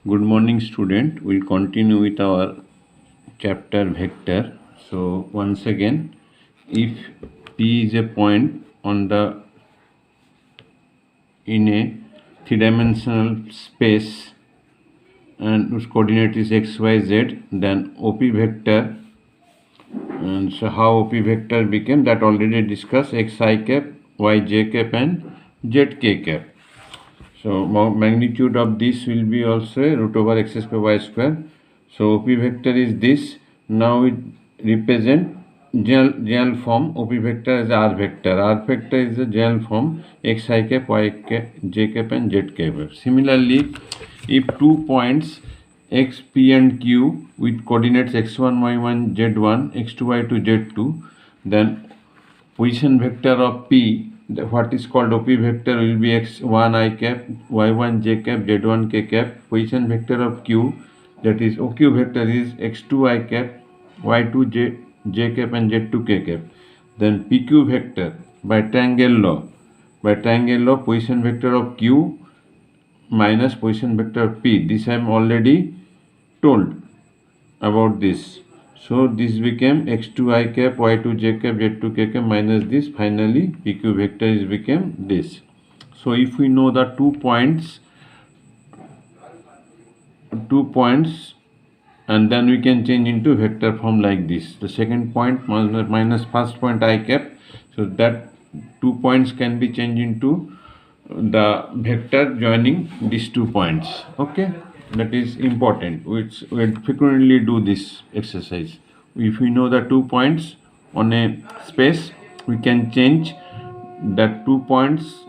Good morning, student. We'll continue with our chapter vector. So once again, if P is a point on the in a three-dimensional space and whose coordinate is x, y, z, then OP vector. And so how OP vector became, that already discussed, x I cap, y j cap, and z k cap. So magnitude of this will be also root over x square y square. So OP vector is this. Now it represent general form. OP vector is R vector. R vector is the general form x I cap, y cap, j cap, and z cap. Similarly, if two points x, p, and q with coordinates x1, y1, z1, x2, y2, z2, then position vector of P, what is called OP vector, will be x1 I cap, y1 j cap, z1 k cap. Position vector of Q, that is OQ vector, is x2 I cap, y2 j cap, and z2 k cap. Then PQ vector by triangle law. By triangle law, position vector of Q minus position vector of P. This I am already told about this. So this became x2 I cap, y2 j cap, z2 k cap minus this. Finally, PQ vector is became this. So if we know the 2 points, and then we can change into vector form like this. The second point minus first point I cap. So that 2 points can be changed into the vector joining these 2 points. Okay, that is important. We frequently do this exercise. If we know the 2 points on a space, we can change that 2 points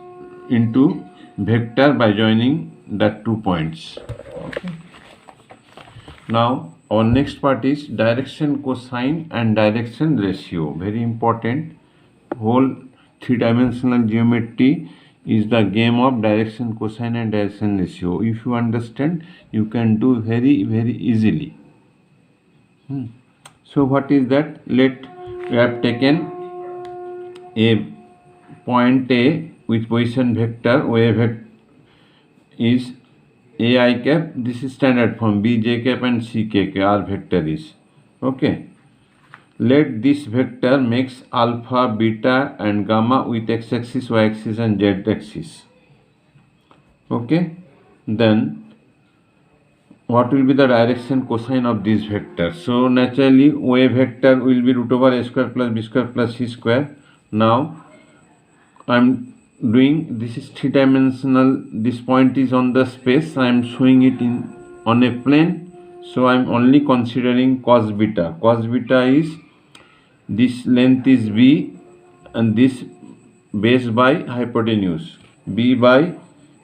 into vector by joining that 2 points. Okay. Now our next part is direction cosine and direction ratio. Very important. Whole three-dimensional geometry is the game of direction cosine and direction ratio. If you understand, you can do very easily. So what is that? We have taken a point A with position vector, wave vector is A I cap. This is standard form, B j cap and C k cap. R vector is okay. Let this vector makes alpha, beta, and gamma with x-axis, y-axis, and z-axis. Okay. Then what will be the direction cosine of this vector? So naturally, wave vector will be root over a square plus b square plus c square. Now I am doing, this is three-dimensional. This point is on the space. I am showing it on a plane. So I am only considering cos beta. Cos beta is this length is b and this base by hypotenuse, b by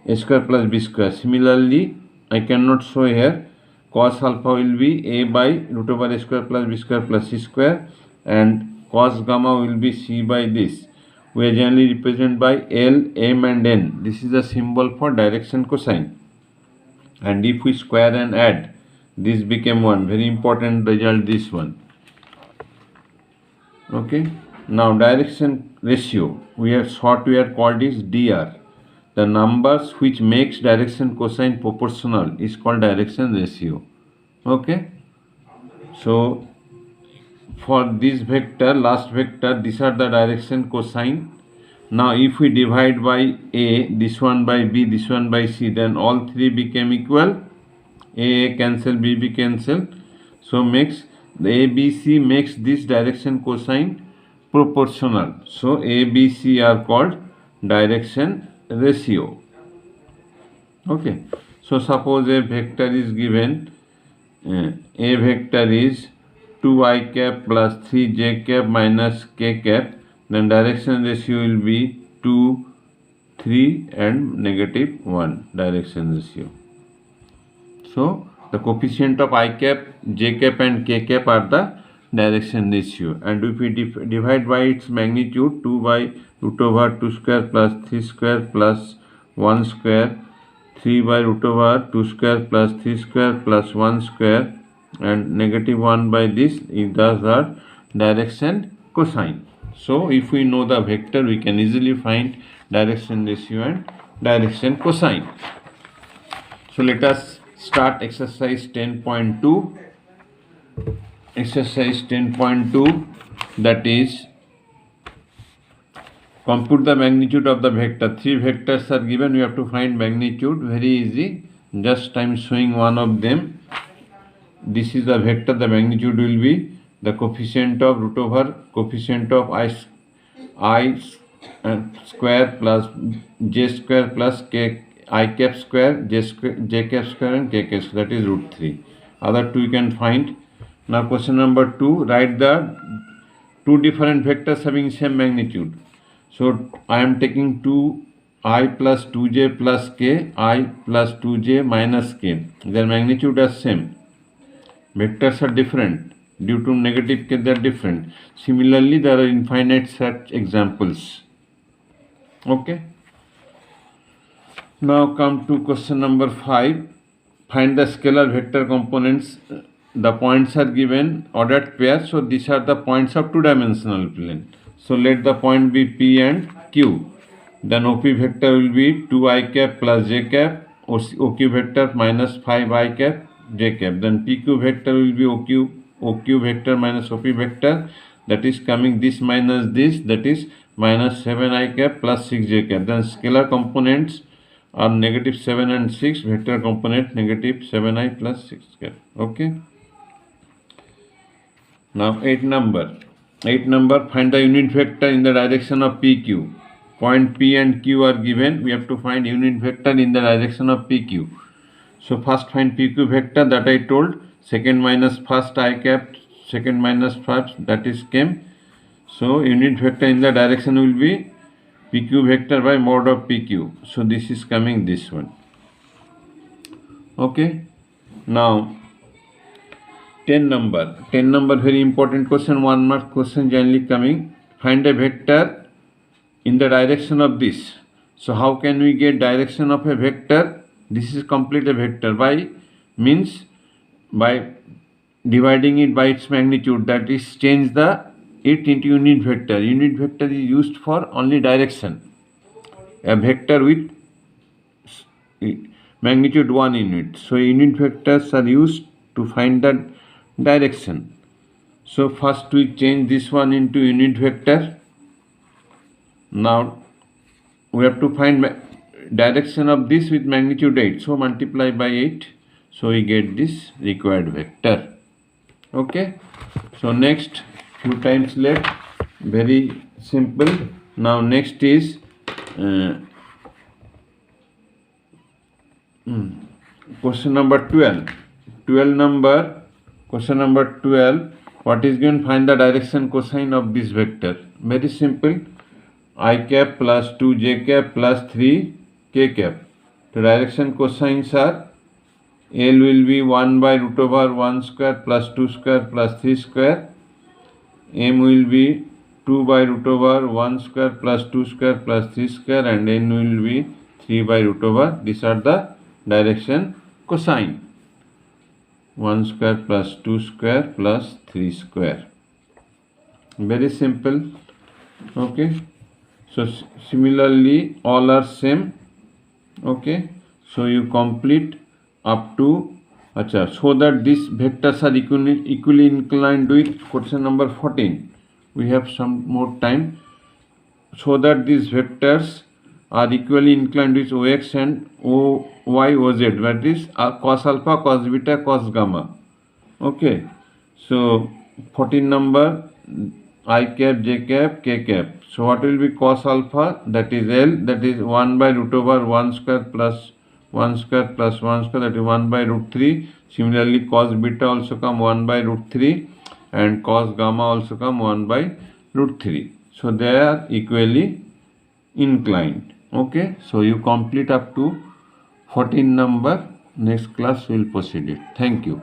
a square plus b square. Similarly, I cannot show here. Cos alpha will be a by root over a square plus b square plus c square, and cos gamma will be c by this. We are generally represented by L, M, and N. This is a symbol for direction cosine. And if we square and add, this became 1. Very important result, this one. Okay. Now direction ratio, we are called is dr. The numbers which makes direction cosine proportional is called direction ratio. Okay. So for this vector, last vector, these are the direction cosine. Now if we divide by A, this one by B, this one by C, then all three became equal. A cancel, B cancel. So makes the ABC makes this direction cosine proportional. So ABC are called direction ratio. Okay. So suppose a vector is given. A vector is 2 I cap plus 3 j cap minus k cap. Then direction ratio will be 2, 3 and negative 1 direction ratio. So the coefficient of I cap, j cap and k cap are the direction ratio, and if we divide by its magnitude, 2 by root over 2 square plus 3 square plus 1 square, 3 by root over 2 square plus 3 square plus 1 square, and negative 1 by this, those are direction cosine. So if we know the vector, we can easily find direction ratio and direction cosine. So let us start exercise 10.2. Exercise 10.2, that is compute the magnitude of the vector. Three vectors are given, you have to find magnitude. Very easy, just I am showing one of them. This is the vector, the magnitude will be the coefficient of root over coefficient of I square plus j square plus k I cap square j cap square and k cap square, that is root 3. Other two you can find. Now question number 2, write the two different vectors having same magnitude. So I am taking 2i plus 2j plus k, I plus 2j minus k. Their magnitude are same. Vectors are different. Due to negative k, they are different. Similarly, there are infinite such examples. Okay. Now come to question number 5. Find the scalar vector components. The points are given ordered pair, so these are the points of two-dimensional plane. So let the point be P and Q. Then OP vector will be 2i cap plus j cap, OQ vector minus 5i cap j cap. Then PQ vector will be OQ vector minus OP vector, that is coming this minus this, that is minus 7i cap plus 6j cap. Then scalar components are negative 7 and 6, vector component negative 7i plus 6 cap. Okay. Now 8 number, find the unit vector in the direction of PQ. Point P and Q are given, we have to find unit vector in the direction of PQ. So first find PQ vector, that I told, second minus first I cap, second minus first, that is came. So unit vector in the direction will be PQ vector by mod of PQ. So this is coming this one. Okay. Now 10 number, very important question, 1 mark question generally coming. Find a vector in the direction of this. So how can we get direction of a vector? This is complete a vector by means by dividing it by its magnitude, that is change it into unit vector. Unit vector is used for only direction. A vector with magnitude 1 unit. So unit vectors are used to find the direction. So first we change this one into unit vector. Now we have to find direction of this with magnitude 8. So multiply by 8. So we get this required vector. Okay. So next few times left. Very simple. Now next is question number 12. Question number 12. What is given? Find the direction cosine of this vector. Very simple. I cap plus 2j cap plus 3k cap. The direction cosines are L will be 1 by root over 1 square plus 2 square plus 3 square. M will be 2 by root over 1 square plus 2 square plus 3 square, and N will be 3 by root over. These are the direction cosine. 1 square plus 2 square plus 3 square. Very simple. Okay. So similarly all are same. Okay. So you complete up to so that these vectors are equally inclined with question number 14. We have some more time. So that these vectors are equally inclined with OX and OY OZ, that is cos alpha, cos beta, cos gamma. Okay. So 14 number, I cap, j cap, k cap. So what will be cos alpha? That is L, that is 1 by root over 1 square plus 1 square plus 1 square, that is 1 by root 3. Similarly cos beta also come 1 by root 3, and cos gamma also come 1 by root 3. So they are equally inclined. Okay. So you complete up to 14 number. Next class we will proceed it. Thank you.